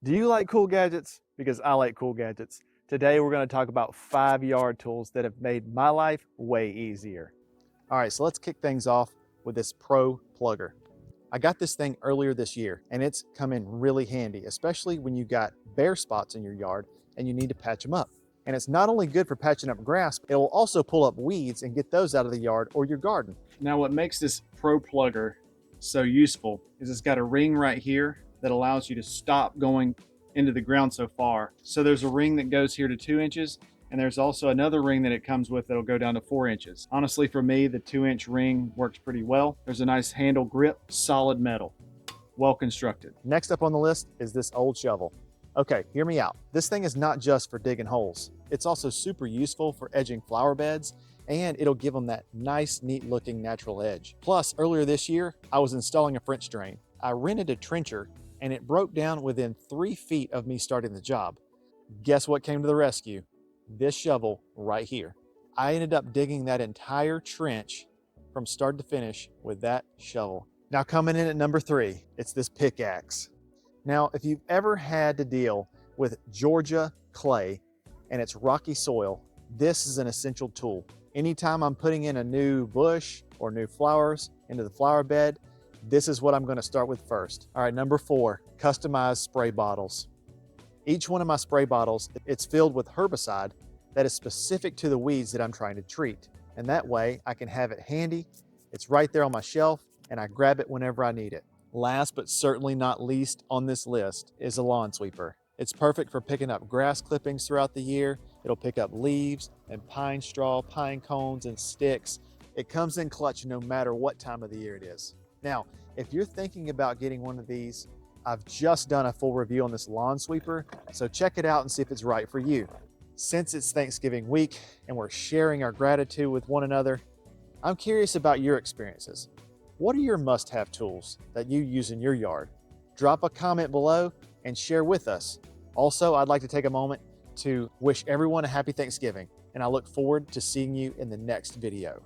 Do you like cool gadgets? Because I like cool gadgets. Today we're going to talk about 5-yard tools that have made my life way easier. All right, so let's kick things off with this Pro Plugger. I got this thing earlier this year and it's come in really handy, especially when you got bare spots in your yard and you need to patch them up. And it's not only good for patching up grass, it will also pull up weeds and get those out of the yard or your garden. Now what makes this Pro Plugger so useful is it's got a ring right here that allows you to stop going into the ground so far. So there's a ring that goes here to 2 inches, and there's also another ring that it comes with that'll go down to 4 inches. Honestly, for me, the 2-inch ring works pretty well. There's a nice handle grip, solid metal, well constructed. Next up on the list is this old shovel. Okay, hear me out. This thing is not just for digging holes. It's also super useful for edging flower beds, and it'll give them that nice, neat looking natural edge. Plus, earlier this year, I was installing a French drain. I rented a trencher and it broke down within 3 feet of me starting the job. Guess what came to the rescue? This shovel right here. I ended up digging that entire trench from start to finish with that shovel. Now coming in at number 3, it's this pickaxe. Now, if you've ever had to deal with Georgia clay and its rocky soil, this is an essential tool. Anytime I'm putting in a new bush or new flowers into the flower bed, this is what I'm going to start with first. All right, number 4, customized spray bottles. Each one of my spray bottles, it's filled with herbicide that is specific to the weeds that I'm trying to treat. And that way I can have it handy. It's right there on my shelf and I grab it whenever I need it. Last but certainly not least on this list is a lawn sweeper. It's perfect for picking up grass clippings throughout the year. It'll pick up leaves and pine straw, pine cones and sticks. It comes in clutch no matter what time of the year it is. Now, if you're thinking about getting one of these, I've just done a full review on this lawn sweeper, so check it out and see if it's right for you. Since it's Thanksgiving week and we're sharing our gratitude with one another, I'm curious about your experiences. What are your must-have tools that you use in your yard? Drop a comment below and share with us. Also, I'd like to take a moment to wish everyone a happy Thanksgiving, and I look forward to seeing you in the next video.